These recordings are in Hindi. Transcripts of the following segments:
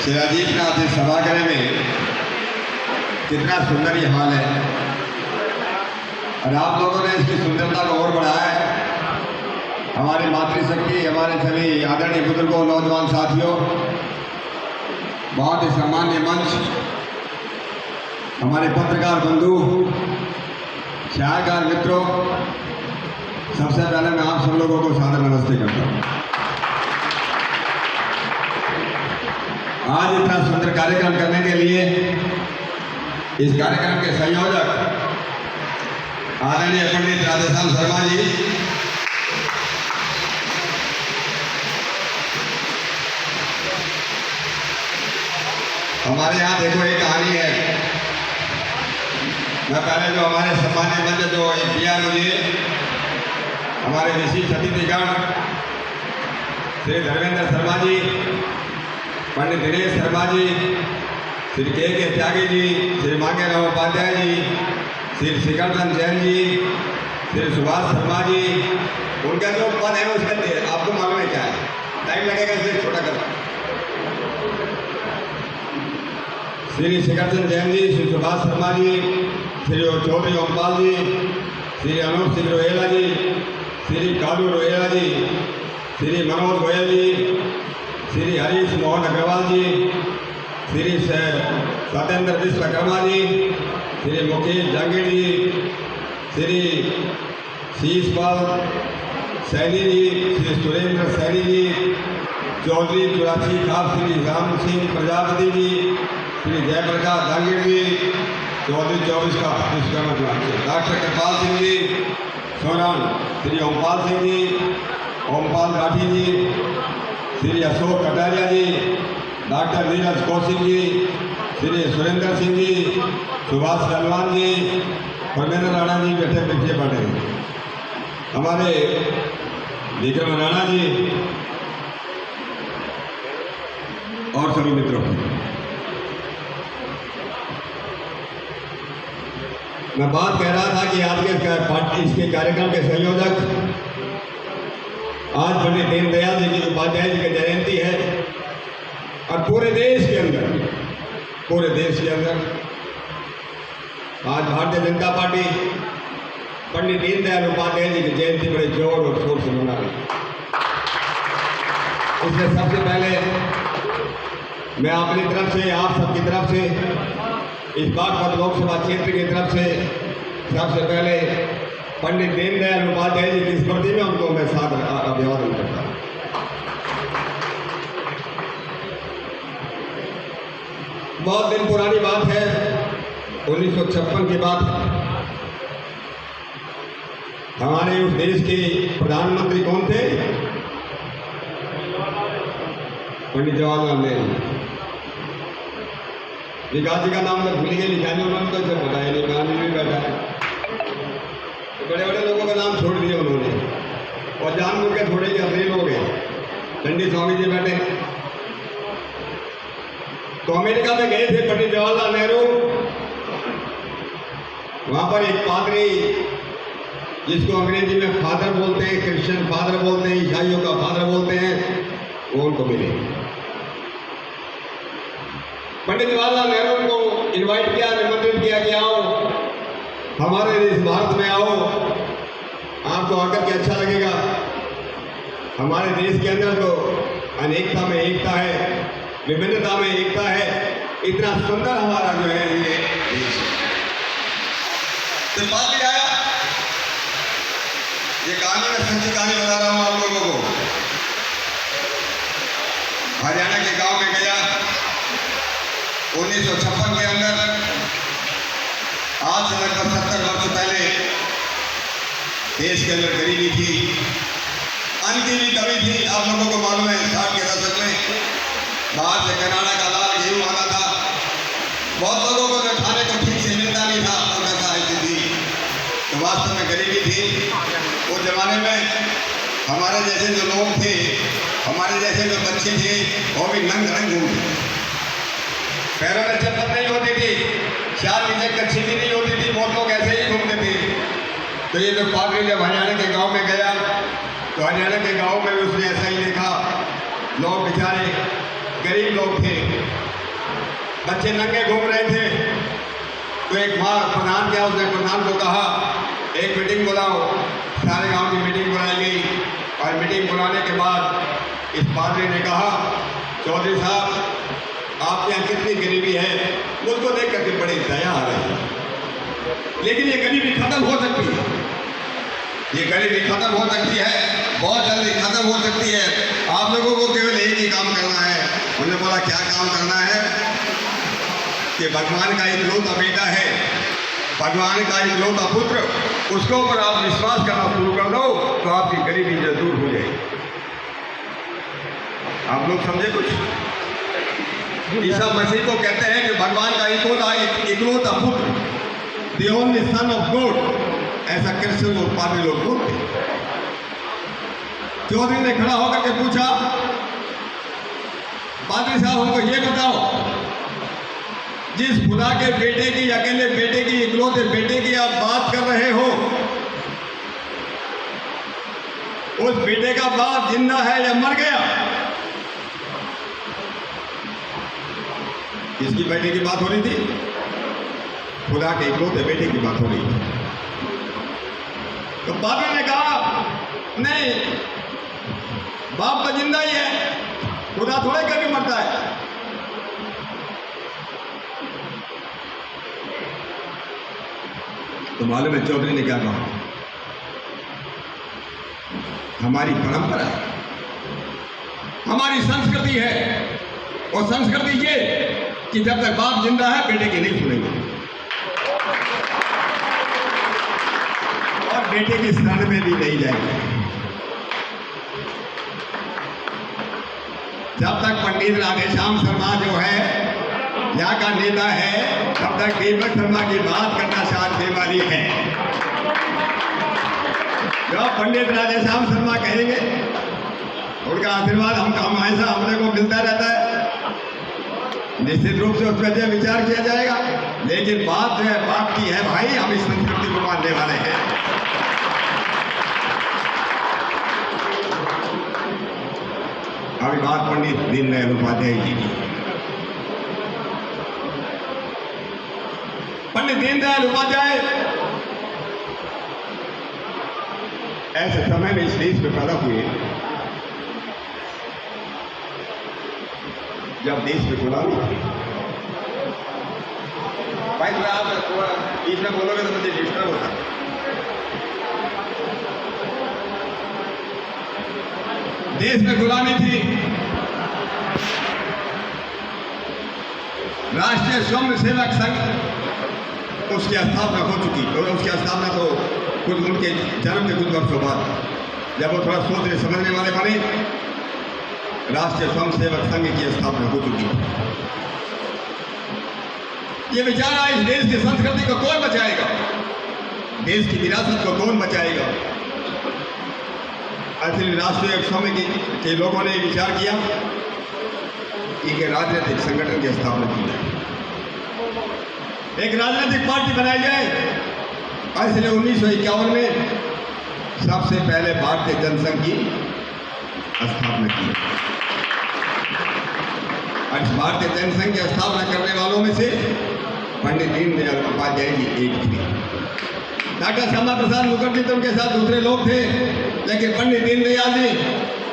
शिवाजी नाथ इस सभागृह में कितना सुंदर ये हाल है और आप लोगों ने इसकी सुंदरता को और बढ़ाया है। हमारी मातृशक्ति, हमारे सभी आदरणीय बुजुर्गों, नौजवान साथियों, बहुत ही सम्मान्य मंच, हमारे पत्रकार बंधु, शायरकार मित्रों, सबसे पहले मैं आप सब लोगों को सादर नमस्ते करता हूँ। आज इतना सुंदर कार्यक्रम करने के लिए इस कार्यक्रम के संयोजक आदरणीय पंडित राधेश्याम शर्मा जी, हमारे यहाँ देखो एक कहानी है। मैं पहले जो हमारे सम्मान्य मंच जो दिया मुझे हमारे विशिष्ट अतिथिगण श्री धर्मेंद्र शर्मा जी, पंडित दिनेश शर्मा जी, श्री के त्यागी जी, श्री मांगेराम उपाध्याय जी, श्री शिखरचंद जैन जी, श्री सुभाष शर्मा जी, उनका जो पद है उसके लिए आपको मालूम है क्या है, टाइम लगेगा इसे छोटा करना। श्री शिखरचंद जैन जी, श्री सुभाष शर्मा जी, श्री चौधरी ओमपाल जी, श्री अनूप सिंह रोहेला जी, श्री कालू रोहेला जी, श्री मनोज गोयल जी, श्री हरीश मोहन अग्रवाल जी, श्री सत्येंद्र विश्वकर्मा जी, श्री मुकेश जहांगीर जी, श्री शीशपाल सैनी जी, श्री सुरेंद्र सैनी जी, चौधरी चौरासी खास श्री राम सिंह प्रजापति जी, श्री जयप्रकाश जहांगीर जी, चौधरी 24 का विश्वकर्मा, डॉक्टर कृपाल सिंह जी सोनान, श्री ओमपाल सिंह जी, ओमपाल राठी जी, श्री अशोक कटारिया जी, डॉक्टर नीरज कौशिक जी, श्री सुरेंद्र सिंह जी, सुभाष गलवान जी, परमेंद्र राणा जी बैठे पीछे बैठे, हमारे विक्रम राणा जी और सभी मित्रों, मैं बात कह रहा था कि आज के इसके कार्यक्रम के संयोजक आज पंडित दीनदयाल जी की उपाध्याय जी की जयंती है और पूरे देश के अंदर आज भारतीय जनता पार्टी पंडित दीनदयाल उपाध्याय जी की जयंती बड़े जोर और शोर से मना रही है। इसलिए सबसे पहले मैं अपनी तरफ से, आप सबकी तरफ से, इस बागपत लोकसभा क्षेत्र की तरफ से सबसे पहले पंडित दीनदयाल उपाध्याय जी की स्मृति में उनको मैं सादर अभिवादन करता हूँ। बहुत दिन पुरानी बात है, 1956 की बात है। हमारे उस देश के प्रधानमंत्री कौन थे? पंडित जवाहरलाल नेहरू। विकास जी का नाम मैं भूल गया, लिखा नहीं उन्होंने, तो सब बताया नहीं, गांधी भी बैठा है, बड़े बड़े लोगों का नाम छोड़ दिया उन्होंने और जानबूझ के छोड़े कि अपने लोग हैं। चंडी स्वामी जी बैठे, तो अमेरिका में गए थे पंडित जवाहरलाल नेहरू। वहाँ पर एक पादरी, जिसको अंग्रेजी में फादर बोलते हैं, क्रिश्चियन फादर बोलते हैं, ईसाइयों का फादर बोलते हैं, वो उनको मिले। पंडित जवाहरलाल नेहरू को इनवाइट किया, निमंत्रित किया कि आओ हमारे देश भारत में आओ, आपको आकर के अच्छा लगेगा। हमारे देश के अंदर तो अनेकता में एकता है, विभिन्नता में एकता है, इतना सुंदर हमारा जो है ये देश। तो बात भी आया, ये कहानी में सच्ची कहानी बता रहा हूँ आप लोगों को। हरियाणा के गांव में गया 1956 के अंदर, आज से लगभग 70 वर्ष पहले देश के अंदर गरीबी थी, अन्न की भी कमी थी। आप लोगों को मालूम है 60 के दशक में बाहर से कनाडा का लाल गेहूं आता था, बहुत लोगों को जो खाने को ठीक से मिलता नहीं था, व्यवस्था ऐसी थी, तो वास्तव में गरीबी थी। उस जमाने में हमारे जैसे जो लोग थे, हमारे जैसे जो बच्चे थे, वो भी नंग नंग घूमते, पैरों में चप्पल नहीं होती थी, शाल नीचे कच्छी भी नहीं होती थी, बहुत लोग ऐसे ही घूमते थे। तो ये जो पादरी जब हरियाणा के गांव में गया तो हरियाणा के गांव में भी उसने ऐसा ही देखा, लोग बेचारे गरीब लोग थे, बच्चे नंगे घूम रहे थे। तो एक माँ प्रधान गया, उसने प्रधान को कहा एक मीटिंग बुलाओ। सारे गांव की मीटिंग बुलाई गई और मीटिंग बुलाने के बाद इस पादरी ने कहा, चौधरी साहब आपके यहाँ कितनी गरीबी है, मुझको देख करके बड़ी दया आ रही है, लेकिन ये गरीबी खत्म हो सकती है, ये गरीबी खत्म हो सकती है, बहुत जल्दी खत्म हो सकती है। आप लोगों को केवल एक ही काम करना है। उन्होंने बोला क्या काम करना है? कि भगवान का इकलौता बेटा है, भगवान का इकलौता पुत्र, उसके ऊपर आप विश्वास करना शुरू कर दो तो आपकी गरीबी जो दूर हो जाएगी। आप लोग समझे कुछ? ईसा मसीह को कहते हैं कि भगवान का इकलौता पुत्र, the only son of God, ऐसा क्रिश्चियन और पादरी लोग बोलते हैं। चौधरी ने खड़ा होकर के पूछा, पादरी साहब हमको ये बताओ, जिस खुदा के बेटे की, अकेले बेटे की, इकलौते बेटे की आप बात कर रहे हो, उस बेटे का बाप जिंदा है या मर गया? किसकी बेटे की बात हो रही थी? खुदा के इकलौते बेटे की बात हो रही थी। तो पादरी ने कहा नहीं, बाप तो जिंदा ही है, खुदा थोड़े कभी मरता है। तो मालूम है चौधरी ने क्या कहा? हमारी परंपरा है, हमारी संस्कृति है, और संस्कृति ये कि जब तक बाप जिंदा है बेटे की नहीं सुनेंगे, और बेटे की शरण में भी नहीं जाएंगे। जब तक पंडित राधेश्याम शर्मा जो है यहाँ का नेता है, तब तक दीपक शर्मा की बात करना शांति वाली है। जब पंडित राधेश्याम शर्मा कहेंगे, उनका आशीर्वाद हम हमेशा हमने को मिलता रहता है, निश्चित रूप से उस पर विचार किया जाएगा। लेकिन बात जो है बाप की है भाई, हम इस संस्कृति को मानने वाले हैं। अभी बात पंडित दीनदयाल उपाध्याय जी की। पंडित दीनदयाल उपाध्याय ऐसे समय में इस देश में पैदा हुए जब देश में गुलामी थी। भाई थोड़ा आप बीच में बोलोगे तो मुझे डिस्टर्ब होता है। देश में गुलामी थी, राष्ट्रीय स्वयंसेवक संघ उसकी स्थापना हो चुकी, और उसकी स्थापना तो कुछ उनके जन्म के कुछ वर्षों बाद, जब वो थोड़ा सोचने समझने वाले बने, राष्ट्रीय स्वयंसेवक संघ की स्थापना हो चुकी। ये विचार आया, इस देश की संस्कृति को कौन बचाएगा, देश की विरासत को कौन बचाएगा। असली राष्ट्रीय स्वयं के लोगों ने विचार किया कि एक राजनीतिक संगठन की स्थापना की जाए, एक राजनीतिक पार्टी बनाई जाए। इसलिए 1951 में सबसे पहले भारतीय जनसंघ की स्थापना की। और इस भारतीय जनसंघ की स्थापना करने वालों में से पंडित दीनदयाल उपाध्याय जी एक थे। डॉक्टर श्यामा प्रसाद मुखर्जी तो उनके साथ दूसरे लोग थे, लेकिन पंडित दीनदयाल जी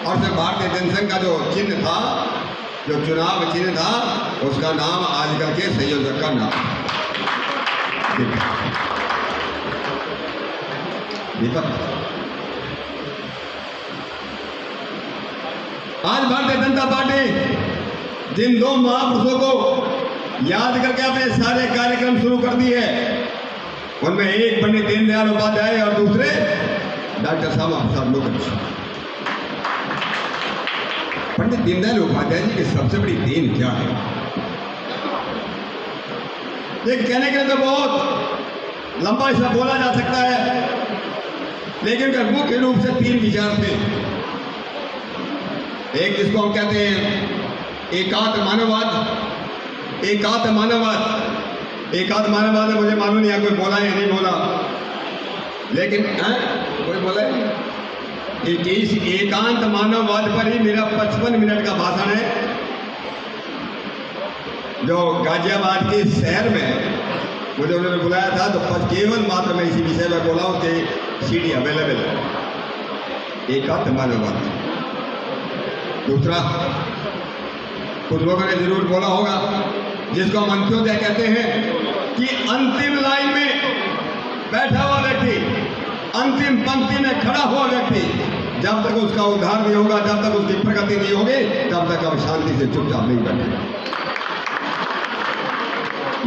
और फिर भारतीय जनसंघ का जो चिन्ह था, जो चुनाव चिन्ह था, उसका नाम आजकल के संयोजक का नाम दीपक। आज भारतीय जनता पार्टी जिन दो महापुरुषों को याद करके अपने सारे कार्यक्रम शुरू कर दिए, उनमें एक पंडित दीनदयाल उपाध्याय और दूसरे डॉक्टर श्यामा प्रसाद मुखर्जी। पंडित दीनदयाल उपाध्याय जी की सबसे बड़ी देन क्या है? ये कहने के लिए तो बहुत लंबा इसमें बोला जा सकता है, लेकिन मुख्य रूप से तीन विचार थे। एक जिसको हम कहते हैं एकात्म मानववाद। एकात्म मानववाद, एकात्म मानववाद मुझे मालूम नहीं है कोई बोला या नहीं बोला, लेकिन कोई बोला इस एकांत मानववाद पर ही मेरा 55 मिनट का भाषण है। जो गाजियाबाद के शहर में मुझे उन्होंने बुलाया था, तो केवल मात्र मैं इसी विषय में बोला हूँ कि सीडी अवेलेबल है। एक आध मानववाद। दूसरा, कुछ लोगों ने जरूर बोला होगा, जिसको हम अंत्योदय कहते हैं, कि अंतिम लाइन में बैठा हुआ व्यक्ति, अंतिम पंक्ति में खड़ा हुआ व्यक्ति, जब तक उसका उद्धार नहीं होगा, जब तक उसकी प्रगति नहीं होगी, तब तक अब शांति से चुपचाप नहीं बैठेगा।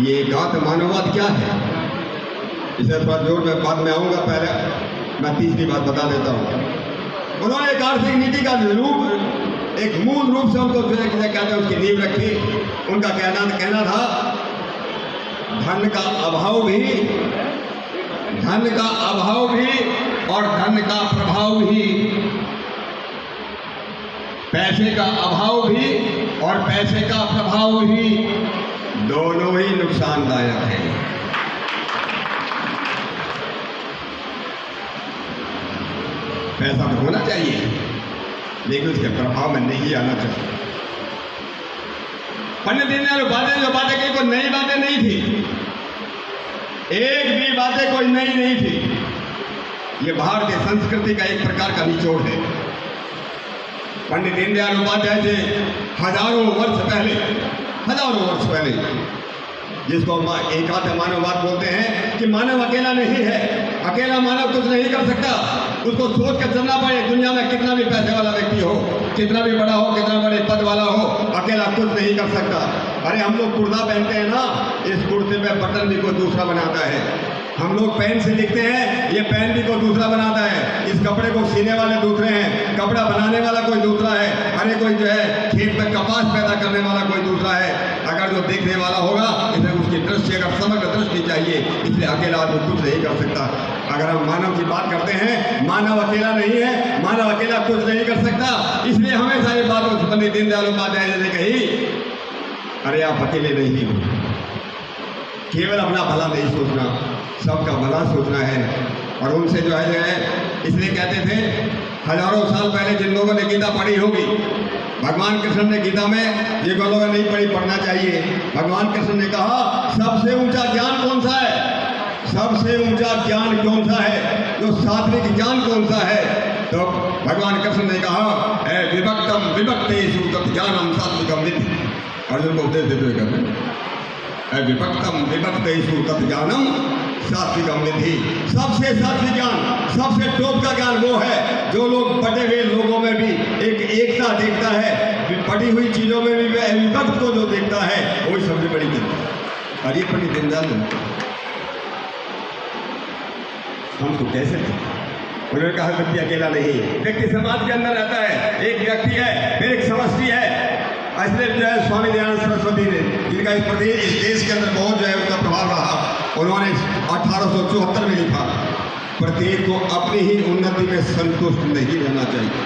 ये एकात्म मानववाद क्या है, इसे थोड़ा जोर में बाद में आऊंगा। पहले मैं तीसरी बात बता देता हूँ। उन्होंने एक आर्थिक नीति का रूप, एक मूल रूप से उनको कहते हैं उसकी नींव रखी। उनका कहना था धन का अभाव भी और धन का प्रभाव भी, पैसे का अभाव भी और पैसे का प्रभाव भी, दोनों ही नुकसानदायक है। पैसा तो होना चाहिए, लेकिन उसके प्रभाव में नहीं आना चाहिए। पंडित दीनदयाल उपाध्याय जो बातें कही, कोई नई बातें नहीं थी, एक भी बातें कोई नई नहीं थी। ये भारतीय संस्कृति का एक प्रकार का निचोड़ है। पंडित दीनदयाल उपाध्याय से हजारों वर्ष पहले, जिसको एकात्म मानववाद बोलते हैं, कि मानव अकेला नहीं है, अकेला मानव कुछ नहीं कर सकता, उसको सोच कर चलना पड़े। दुनिया में कितना भी पैसे वाला व्यक्ति हो, कितना भी बड़ा हो, कितना बड़े पद वाला हो, अकेला कुछ नहीं कर सकता। अरे हम लोग कुर्ता पहनते हैं ना, इस कुर्ते पे बटन भी कोई दूसरा बनाता है। हम लोग पेन से लिखते हैं, ये पेन भी कोई दूसरा बनाता है। इस कपड़े को सीने वाले दूसरे हैं, कपड़ा बनाने वाला कोई दूसरा है। अरे कोई जो है खेत में कपास पैदा करने वाला कोई दूसरा है। अगर जो देखने वाला होगा, इसे उसकी दृष्टि, अगर समग्र दृष्टि चाहिए, इसलिए अकेला आदमी कुछ नहीं कर सकता। अगर हम मानव की बात करते हैं, मानव अकेला नहीं है, मानव अकेला कुछ नहीं कर सकता। इसलिए हमेशा ये बात पंडित दीनदयाल उपाध्याय जी ने कही, अरे आप अकेले नहीं हो, केवल अपना भला नहीं सोचना, सबका भला सोचना है। और उनसे जो है इसलिए कहते थे, हजारों साल पहले जिन लोगों ने गीता पढ़ी होगी, भगवान कृष्ण ने गीता में, ये लोगों ने नहीं पढ़ी, पढ़ना चाहिए। भगवान कृष्ण ने कहा, सबसे ऊंचा ज्ञान कौन सा है? सबसे ऊंचा ज्ञान कौन सा है? जो सात्विक ज्ञान कौन सा है? तो भगवान कृष्ण ने कहा, विभक्तम विभक्तेषु तत् ज्ञानम सात्विकम विद्धि। अर्जुन को उपदेश देते हुए कहते हैं, विभक्तम विभक्तेषु तत् ज्ञानम सात्विकम विद्धि। सबसे सात्विक ज्ञान, सबसे टॉप का ज्ञान वो है जो लोग बटे हुए लोगों में भी एक एकता देखता है, बटी हुई चीजों में भी विभक्त को जो देखता है, वही सबसे बड़ी ज्ञान। और ये पंडित दीनदयाल हमको कैसे, उन्होंने कहा व्यक्ति अकेला नहीं है, व्यक्ति समाज के अंदर रहता है, एक व्यक्ति है, फिर एक समष्टि है। इसलिए जो है स्वामी दयानंद सरस्वती ने, जिनका इस देश के अंदर बहुत जो है उनका प्रभाव रहा, उन्होंने 1874 में लिखा, प्रत्येक को अपनी ही उन्नति में संतुष्ट नहीं रहना चाहिए।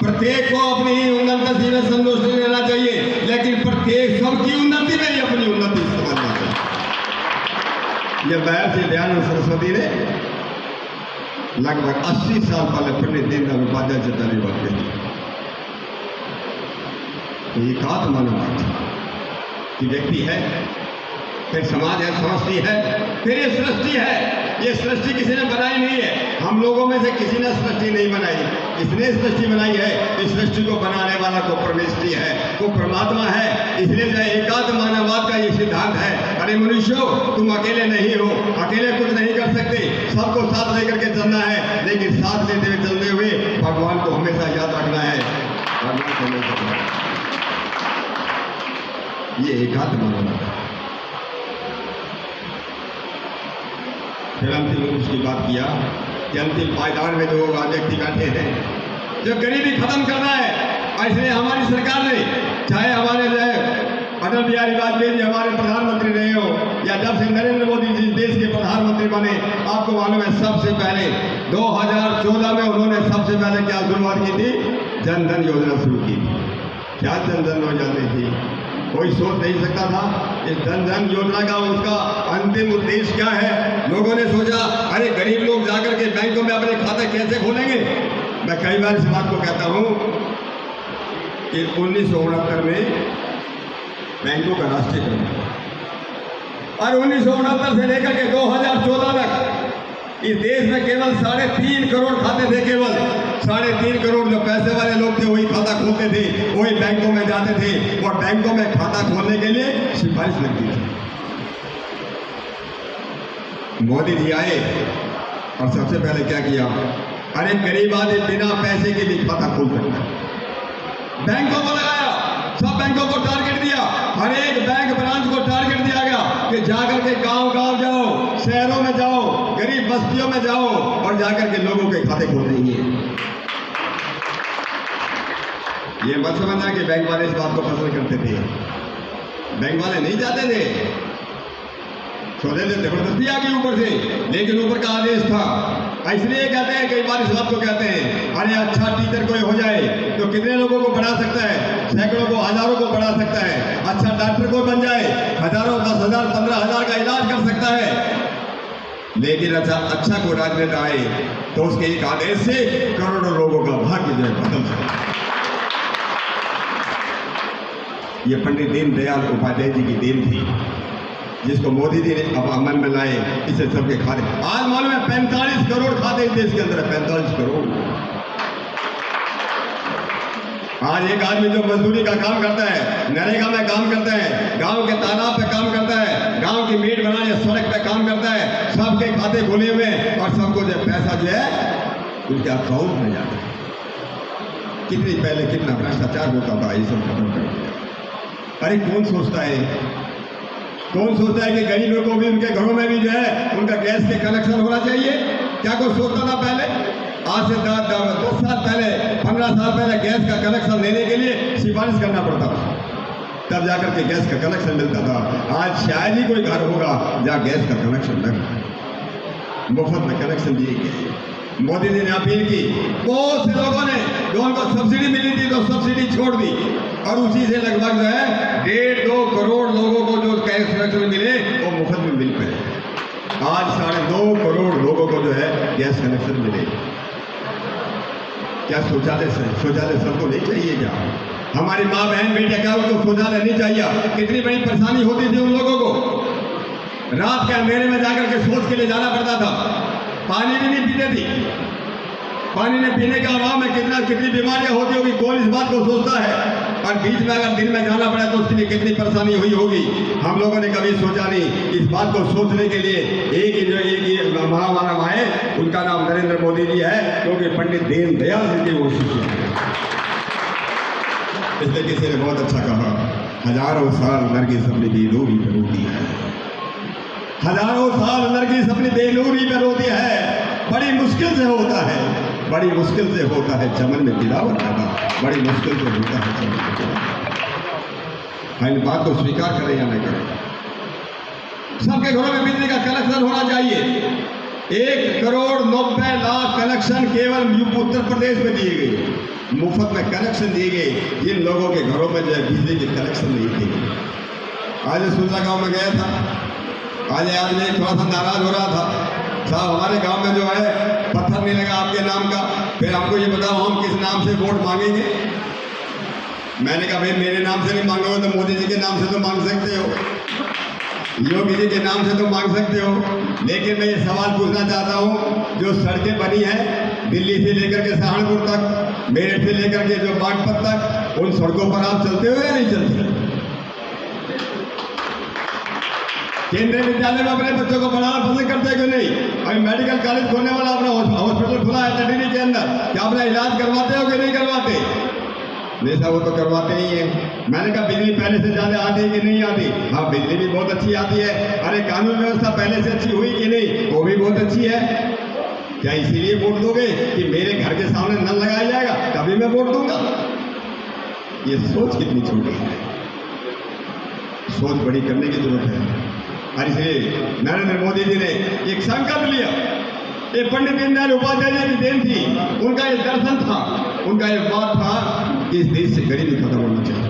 प्रत्येक को अपनी ही उन्नति में संतुष्ट नहीं रहना चाहिए, लेकिन प्रत्येक सबकी उन्नति में ही अपनी उन्नति समझना चाहिए। यह महर्षि दयानंद सरस्वती ने लगभग 80 साल पहले पंडित दीनदयाल उपाध्याय से पहली बात कही। एकात्म मानववाद कि व्यक्ति है, फिर समाज है, समष्टि है, फिर ये सृष्टि है। ये सृष्टि किसी ने बनाई नहीं है, हम लोगों में से किसी ने सृष्टि नहीं बनाई, इसने सृष्टि बनाई है। इस सृष्टि को बनाने वाला को परमेष्टि है, वो परमात्मा है। इसलिए जो एकात्म मानववाद का ये सिद्धांत है, अरे मनुष्यों, तुम अकेले नहीं हो, अकेले कुछ नहीं कर सकते, सबको साथ लेकर के चलना है, लेकिन साथ लेते हुए चलते हुए भगवान को हमेशा याद रखना है। भगवान को हमेशा याद रखना है। ये एकात्म मानववाद है। फिर अंतिम उसकी बात किया कि अंतिम पायदान में जो व्यक्ति बैठे हैं, जो गरीबी खत्म करना है, इसलिए हमारी सरकार ने, चाहे हमारे जो है अटल बिहारी वाजपेयी जी हमारे प्रधानमंत्री रहे हो, या जब से नरेंद्र मोदी जी देश के प्रधानमंत्री बने, आपको मालूम है सबसे पहले 2014 में उन्होंने सबसे पहले क्या शुरुआत की थी? जन धन योजना शुरू की थी। क्या जन धन योजना थी? कोई सोच नहीं सकता था। इस जन धन योजना का उसका अंतिम उद्देश्य क्या है? लोगों ने सोचा, अरे गरीब लोग जाकर के बैंकों में अपने खाते कैसे खोलेंगे। मैं कई बार इस बात को कहता हूँ कि 1969 में बैंकों का राष्ट्रीयकरण। और 1969 से लेकर के 2014 तक इस देश में केवल 3.5 करोड़ खाते थे। केवल 3.5 करोड़ जो पैसे वाले लोग थे वही खाता खोलते थे, वही बैंकों में जाते थे और बैंकों में खाता खोलने के लिए सिफारिश लगती थी। मोदी जी आए और सबसे पहले क्या किया? अरे गरीब आदमी बिना पैसे के भी खाता खोल सकता है। बैंकों को लगाया, सब बैंकों को टारगेट दिया, हर एक बैंक ब्रांच को टारगेट दिया गया कि जाकर के गांव-गांव जाओ, शहरों में जाओ, गरीब बस्तियों में जाओ और जाकर के लोगों के खाते खोल देंगे। ये मत समझना कि बैंक वाले इस बात को पसंद करते थे। बैंक वाले नहीं जाते थे, सोचते थे जबरदस्ती आ गई ऊपर से, लेकिन ऊपर का आदेश था। इसलिए कहते हैं, कई बार इस बात को कहते हैं, अरे अच्छा टीचर कोई हो जाए तो कितने लोगों को पढ़ा सकता है? सैकड़ों को, हजारों को पढ़ा सकता है। अच्छा डॉक्टर कोई बन जाए, हजारों, 10,000, 15,000 का इलाज कर सकता है। लेकिन अच्छा कोई राजनेता आए तो उसके एक आदेश से करोड़ों लोगों का भाग्य जो है बदल सकता है। ये पंडित दीनदयाल उपाध्याय जी की देन थी, जिसको मोदी जी ने अब अमल में लाए। इसे सबके खाते, आज मालूम है 45 करोड़ खाते इस देश के अंदर है, 45 करोड़। आज एक आदमी जो मजदूरी का काम करता है, नरेगा में काम करता है, गांव के तालाब पे काम करता है, गांव की मीट बनाने सड़क पे काम करता है, सबके खाते खुले हुए और सबको जो पैसा जो है उनके अकाउंट में जाता है। कितनी पहले कितना भ्रष्टाचार होता था, ये सब खत्म कर दिया। अरे कौन सोचता है कि गरीबों को भी उनके घरों में भी जो है उनका गैस के कनेक्शन होना चाहिए? क्या कोई सोचता था पहले? आज से 10 साल पहले, 15 साल पहले गैस का कनेक्शन लेने के लिए सिफारिश करना पड़ता था, तब जाकर के गैस का कनेक्शन मिलता था। आज शायद ही कोई घर होगा जहाँ गैस का कनेक्शन लगा, मुफ्त में कनेक्शन दिए गए। मोदी जी ने अपील की, बहुत से लोगों ने जो उनको सब्सिडी मिली थी तो सब्सिडी छोड़ दी और उसी से लगभग जो है 1.5-2 करोड़ लोगों को जो गैस कनेक्शन मिले वो मुफ्त में मिल पाए। आज 2.5 करोड़ लोगों को जो है गैस कनेक्शन मिले। क्या शौचालय सबको नहीं चाहिए? क्या हमारी माँ बहन बेटियां, क्या उनको शौचालय नहीं चाहिए? कितनी बड़ी परेशानी होती थी उन लोगों को, रात के अंधेरे में जाकर के शौच के लिए जाना पड़ता था, पानी भी नहीं पीते थी। पानी ने पीने के अभाव में कितनी बीमारियां होती होगी, कौन इस बात को सोचता है? और बीच में अगर दिन में जाना पड़ा तो उसके लिए कितनी परेशानी हुई होगी। हम लोगों ने कभी सोचा नहीं। इस बात को सोचने के लिए एक महामानव आए, उनका नाम नरेंद्र मोदी जी है, क्योंकि पंडित दीनदयाल जी की वो शिष्य हैं। इसलिए किसी ने बहुत अच्छा कहा, हजारों साल नरगिस अपनी बेनूरी पे रोती है, हजारों साल नरगिस अपनी बेनूरी पे रोती है। बड़ी मुश्किल से होता है, बड़ी मुश्किल से होता है चमन में गिरावट पैदा, बड़ी मुश्किल से होता है चमन में गिरावट। इन बात को स्वीकार करें या नहीं करें? सबके घरों में बिजली का कनेक्शन होना चाहिए। 1,90,00,000 कनेक्शन केवल उत्तर प्रदेश में दिए गए, मुफ्त में कनेक्शन दिए गए। जिन लोगों के घरों में जो है बिजली के कनेक्शन नहीं दिए गए। आज सुरजा गांव में गया था, आज आदमी थोड़ा सा नाराज हो रहा था, साहब हमारे गांव में जो है पत्थर नहीं लगा आपके नाम का, फिर हमको ये बताओ हम किस नाम से वोट मांगेंगे? मैंने कहा भाई मेरे नाम से नहीं मांगोगे तो मोदी जी के नाम से तो मांग सकते हो, योगी जी के नाम से तो मांग सकते हो। लेकिन मैं ये सवाल पूछना चाहता हूँ, जो सड़कें बनी हैं दिल्ली से लेकर के सहारनपुर तक, मेरठ से लेकर के जो बागपत तक, उन सड़कों पर आप चलते हो या नहीं चलते? केंद्रीय विद्यालय में अपने बच्चों को पढ़ाना पसंद करते हैं कि नहीं? अभी मेडिकल कॉलेज खोलने वाला अपना हॉस्पिटल खुला है टिहरी के अंदर, क्या अपना इलाज करवाते हो कि नहीं करवाते? नहीं साहब, वो तो करवाते ही हैं। मैंने कहा बिजली पहले से ज़्यादा आती है कि नहीं आती? हाँ, बिजली भी बहुत अच्छी आती है। अरे कानून व्यवस्था पहले से अच्छी हुई कि नहीं? वो भी बहुत अच्छी है। क्या इसीलिए वोट दोगे कि मेरे घर के सामने नल लगाया जाएगा तभी मैं वोट दूंगा? ये सोच कितनी छोटी है, सोच बड़ी करने की जरूरत है। और इसलिए नरेंद्र मोदी जी ने एक संकल्प लिया। ये पंडित दीनदयाल उपाध्याय जी की देन थी, उनका ये दर्शन था, उनका ये बात था कि इस देश से गरीबी खत्म होना चाहिए,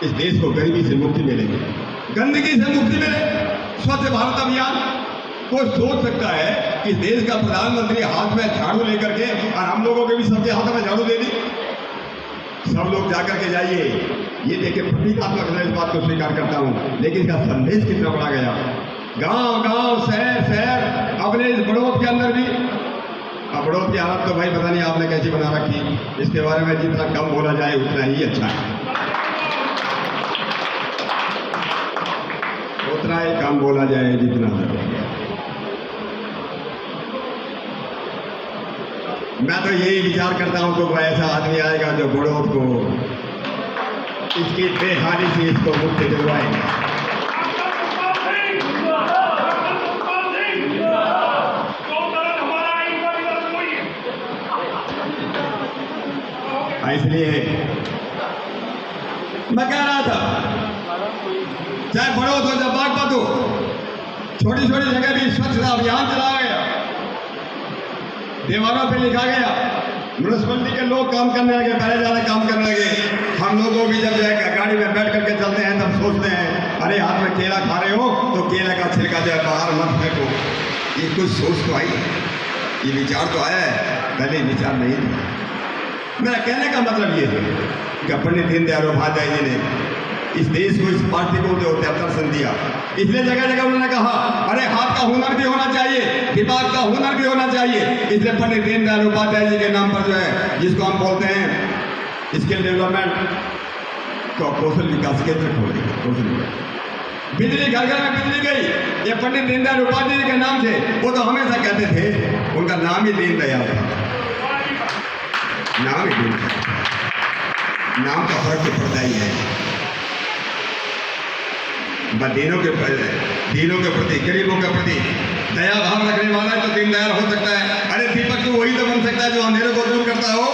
इस देश को गरीबी से मुक्ति मिलेगी, गंदगी से मुक्ति मिले, स्वच्छ भारत अभियान। कोई सोच सकता है कि देश का प्रधानमंत्री हाथ में झाड़ू लेकर के, और हम लोगों के भी सबके हाथ में झाड़ू दे दी, सब लोग जाकर के जाइए। ये देखिए प्रतीकात्मक मैं इस बात को स्वीकार करता हूँ, लेकिन इसका संदेश कितना बड़ा गया। गांव गांव शहर शहर अपने इस बड़ौत के अंदर भी। अब बड़ौत की हालत तो भाई पता नहीं आपने कैसी बना रखी, इसके बारे में जितना कम बोला जाए उतना ही अच्छा है, उतना ही कम बोला जाए जितना। मैं तो यही विचार करता हूं कि कोई ऐसा आदमी आएगा जो बड़ौत को इसकी बेहाली से इसको मुक्ति दिलवाएगा। इसलिए मैं कह रहा था, चाहे बड़ौत हो चाहे बागपत हो, छोटी छोटी जगह भी स्वच्छता अभियान चलाया गया, दीवारों पे लिखा गया, म्यूनिसिपलिटी के लोग काम करने लगे, पहले ज़्यादा काम करने लगे। हम लोगों भी जब जो है गाड़ी में बैठ करके चलते हैं तब सोचते हैं अरे हाथ में केला खा रहे हो तो केला का छिलका जो है बाहर मत फेंको। ये कुछ सोच तो आई, ये विचार तो आया है, पहले विचार नहीं था। मेरा कहने का मतलब ये है कि पंडित दीनदयाल उपाध्याय जी ने इस देश को, इस पार्टी को जो दर्शन दिया, इसलिए जगह जगह उन्होंने कहा अरे हाथ का हुनर भी होना चाहिए, दिमाग का हुनर भी होना चाहिए। इसलिए पंडित दीनदयाल उपाध्याय जी के नाम पर जो है, जिसको हम बोलते हैं स्किल डेवलपमेंट, तो कौशल विकास केंद्र खोले। कौशल विकास, बिजली घर घर में बिजली गई, ये पंडित दीनदयाल उपाध्याय जी के नाम से। वो तो हमेशा कहते थे, उनका नाम ही दीनदयाल था, नाम ही दीनदयाल, नाम का फर्क तो पड़ता ही है। दीनों के प्रति, गरीबों के प्रति दया भाव रखने वाला है तो दीनदयाल हो सकता है। अरे दीपक तो वही तो बन सकता है जो अंधेरे को दूर करता हो,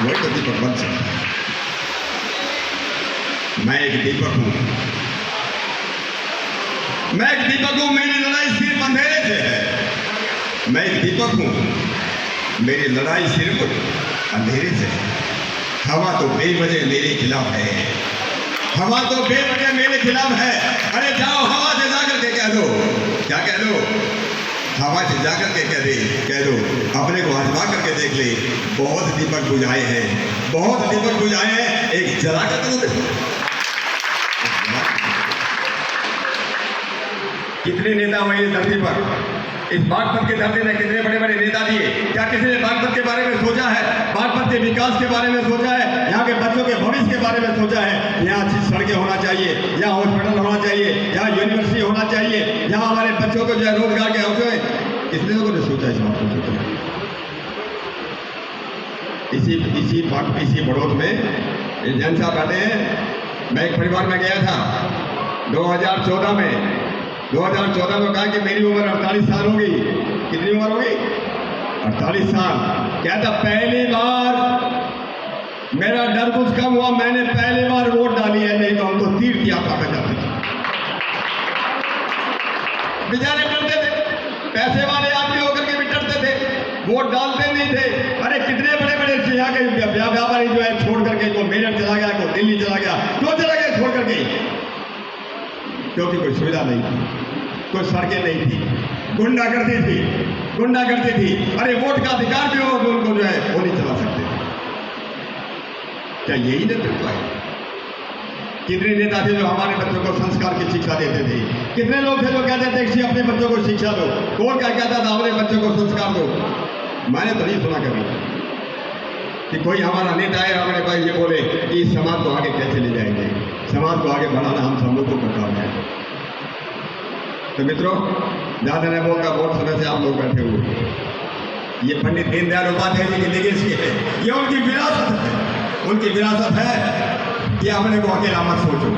वही तो दीपक बन सकता है। मैं एक दीपक हूं, मैं एक दीपक हूं, मेरी लड़ाई सिर्फ अंधेरे से है। मैं एक दीपक हूं, मेरी लड़ाई सिर्फ अंधेरे से है। हवा तो बेवजह मेरे खिलाफ है, हवा तो बेवजह मेरे खिलाफ है। अरे जाओ हवा से जाकर के कह दो, क्या कह दो, हवा से जाकर के कह दो, अपने को आजमा करके देख ले। बहुत दीपक बुझाए हैं, बहुत दीपक बुझाए हैं, एक जला कर तो देखो। कितने नेता हुए इस धरती पर, इस बागपत की धरती ने कितने बड़े बड़े नेता दिए। क्या किसी ने बागपत के बारे में सोचा है, बागपत के विकास के बारे में सोचा है, यहाँ के बच्चों के भविष्य के बारे में सोचा है? यहाँ अच्छी सड़कें होना चाहिए, यहाँ हॉस्पिटल होना चाहिए, यहाँ यूनिवर्सिटी होना चाहिए, यहाँ हमारे बच्चों को जो है रोजगार के अवसर। कितने लोगों ने सोचा इस बात को? सोचा इसी बड़ौत में जैन साहब आते हैं। मैं एक परिवार में गया था 2014 में। 2014 में कहा कि मेरी उम्र 48 साल होगी। कितनी उम्र होगी? 48 साल। कहता पहली बार मेरा डर कुछ कम हुआ, मैंने पहली बार वोट डाली है, नहीं तो हम तो तीर्थ यात्रा में जाते थे। बेचारे डरते थे, पैसे वाले आदमी होकर के भी डरते थे, वोट डालते नहीं थे। अरे कितने बड़े बड़े यहाँ के व्यापारी जो है छोड़ करके, को मेरठ चला गया, को दिल्ली चला गया, क्यों चला गया छोड़ करके? क्योंकि कोई सुविधा नहीं थी, कोई सड़कें नहीं थी, गुंडागर्दी थी। अरे वोट का अधिकार भी हो तो उनको जो है वो नहीं चला सकते थे। क्या यही नेतृत्व है? कितने नेता थे जो हमारे बच्चों को संस्कार की शिक्षा देते थे? कितने लोग थे जो कहते थे कि अपने बच्चों को शिक्षा दो? कौन क्या कहता था अपने बच्चों को संस्कार दो? मैंने तो नहीं सुना कभी कि कोई हमारा नेता है हमारे पास ये बोले कि इस समाज को आगे कैसे ले जाएंगे, समाज को आगे बढ़ाना हम सब लोगों को काम है। तो मित्रों, ज़्यादा नहीं बोलता, बहुत समय से आप लोग बैठे हुए। ये पंडित दीनदयाल उपाध्याय जी की लेगेसी है, ये उनकी विरासत है, उनकी विरासत है। ये अपने को अकेला मत सोचो,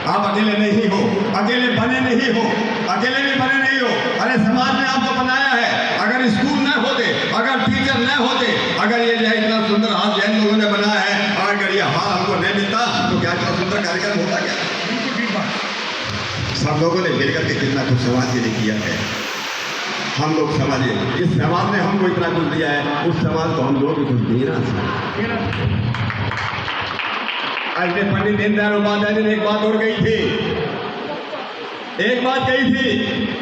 आप अकेले नहीं हो, अकेले बने नहीं हो, अकेले भी बने नहीं हो। अरे समाज ने आपको बनाया है। अगर स्कूल न होते, अगर टीचर न होते, अगर ये जो है इतना सुंदर हाल जैन लोगों ने बनाया है, अगर ये हाल हमको नहीं मिलता तो क्या इतना सुंदर कार्यक्रम होता क्या? सब लोगों ने मिलकर के कितना कुछ समाज के लिए किया है। हम लोग समझे, इस समाज ने हमको इतना कुछ दिया है, उस समाज को हम लोग भी कुछ देना चाहिए। आज पंडित दीनदयाल उपाध्याय जी ने एक बात और कही थी, एक बात कही थी,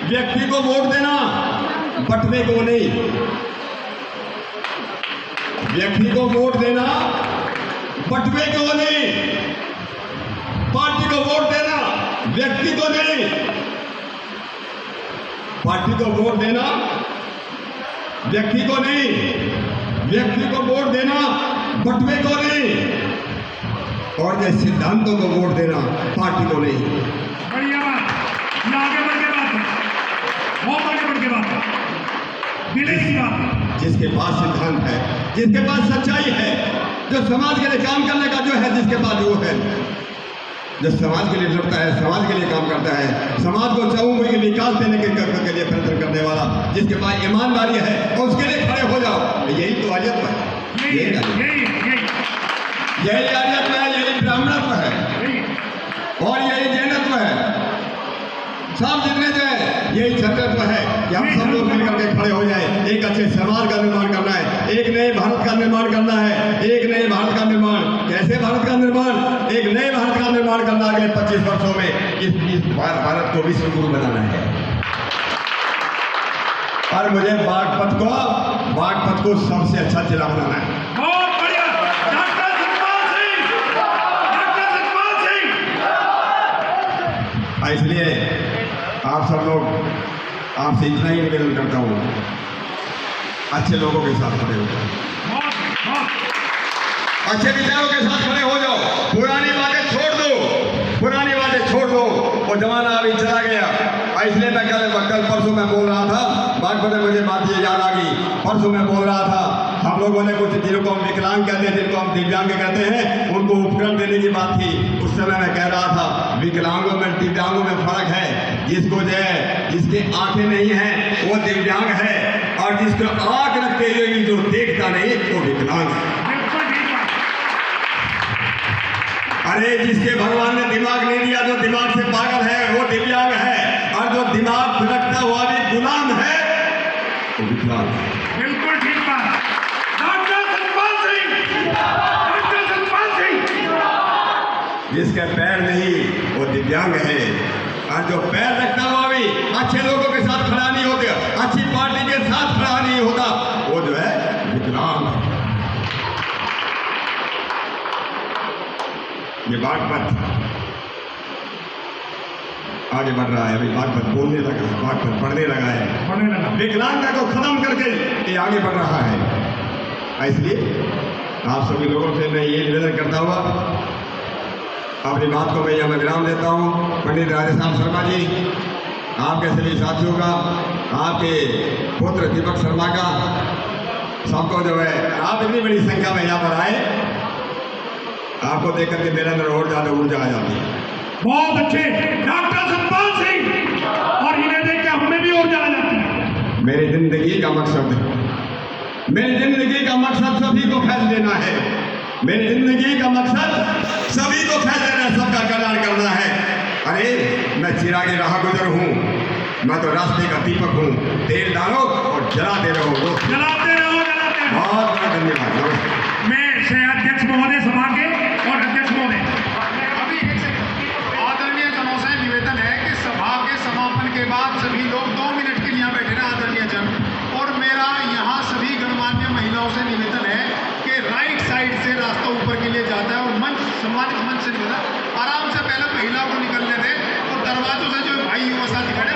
व्यक्ति को वोट देना, बंटने को नहीं। व्यक्ति को वोट देना, बटवे को नहीं। पार्टी को वोट देना, व्यक्ति को नहीं। पार्टी को वोट देना, व्यक्ति को नहीं। व्यक्ति को वोट देना, बटवे को नहीं। और जैसे सिद्धांतों को वोट देना, पार्टी को नहीं। बढ़िया बात, ये आगे बढ़ के बात है, बहुत आगे बढ़ के बात है, दिले की बात है। जिसके पास सिद्धांत है, जिसके पास सच्चाई है, जो समाज के लिए काम करने का जो है, जिसके पास वो है, जो समाज के लिए लड़ता है, समाज के लिए काम करता है, समाज को चहुमुखी के विकास देने के लिए प्रयत्न करने वाला, जिसके पास ईमानदारी है, और उसके लिए खड़े हो जाओ। यही तो आर्यत्व है, यही आर्यत्व है, यही ब्राह्मणत्व है, और यही जैनत्व है। सब जितने जो है यही छत्रत्व है कि हम सब लोग मिलकर के खड़े हो जाए। एक अच्छे समाज का निर्माण करना है, एक नए भारत का निर्माण करना है, एक नए भारत का निर्माण। कैसे भारत का निर्माण? एक नए भारत का निर्माण करना अगले 25 वर्षों में। इस भारत को विश्व गुरु बनाना है। और मुझे बागपत को सबसे अच्छा जिला बनाना है। बहुत बढ़िया, डॉक्टर सतपाल सिंह। इसलिए आप सब लोग, आपसे इतना ही निवेदन करता हूँ, अच्छे लोगों के साथ खड़े हो जाओ, अच्छे विचारों के साथ खड़े हो जाओ। पुरानी बातें छोड़ दो, पुरानी बातें छोड़ दो। वो जमाना अभी चला गया। इसलिए मैं कल परसों में बोल रहा था, बागपत में मुझे बात ये याद आ गई। परसों में बोल रहा था, हम लोगों ने कुछ जिनको हम विकलांग कहते हैं, जिनको हम दिव्यांग कहते हैं, उनको उपकरण देने की बात थी। उस समय मैं कह रहा था, विकलांगों में दिव्यांगों में फर्क है। जिसको जो है, जिसकी आंखें नहीं हैं वो दिव्यांग है, और जिसको आंख रखते हुए भी जो देखता नहीं वो विकलांग है। अरे जिसके भगवान ने दिमाग नहीं दिया, जो दिमाग से पागल है, वो दिव्यांग है, और जो दिमाग रखता हुआ भी गुलाम है वो विकलांग है। बिल्कुल ठीक बात, डॉक्टर सतपाल सिंह, डॉक्टर सतपाल सिंह। जिसके पैर नहीं वो दिव्यांग है, और जो पैर रखता हुआ भी अच्छे लोगों के साथ खड़ा नहीं होता, अच्छी पार्टी के साथ खड़ा नहीं होता, वो जो है विकलांग है। ये बागपत आगे बढ़ रहा है। अभी बागपत बोलने लगा है, बागपत पढ़ने लगा है, विकलांगता को खत्म करके ये आगे बढ़ रहा है। इसलिए आप सभी लोगों से मैं ये निवेदन करता हुआ अपनी बात को मैं यहाँ विराम देता हूँ। पंडित राधेश्याम शर्मा जी, आपके सभी साथियों का, आपके पुत्र दीपक शर्मा का, सबको जो है, आप इतनी बड़ी संख्या में यहाँ पर आए, आपको देख करके मेरे अंदर और ज़्यादा ऊर्जा आ जाती है। बहुत अच्छे डॉक्टर सतपाल सिंह, और इन्हें देख के हमें भी ऊर्जा आ जाती है। मेरी जिंदगी का मकसद, मेरी जिंदगी का मकसद सभी को फैल देना है। मेरी जिंदगी का मकसद सभी को फैल देना, सबका कल्याण करना है। अरे मैं चिरागे राह गुजर हूँ, मैं तो रास्ते का दीपक हूँ। तेल डालो और जलाते रहो, जलाते रहो, जलाते रहो। बहुत बहुत धन्यवाद। नमस्कार। मैं से अध्यक्ष महोदय सभा के और अध्यक्ष महोदय, अभी एक सेकंड, आदरणीय जनों से निवेदन है कि सभा के समापन के बाद सभी लोग 2 मिनट के लिए यहाँ बैठे ना, आदरणीय जन। और मेरा यहाँ सभी गणमान्य महिलाओं से निवेदन है कि राइट साइड से रास्ता ऊपर के लिए जाता है, और मंच, सम्मानित मंच से निवेदन, आराम से पहले महिलाओं को निकलने दें, और दरवाजों से जो भाई युवा साथी खड़े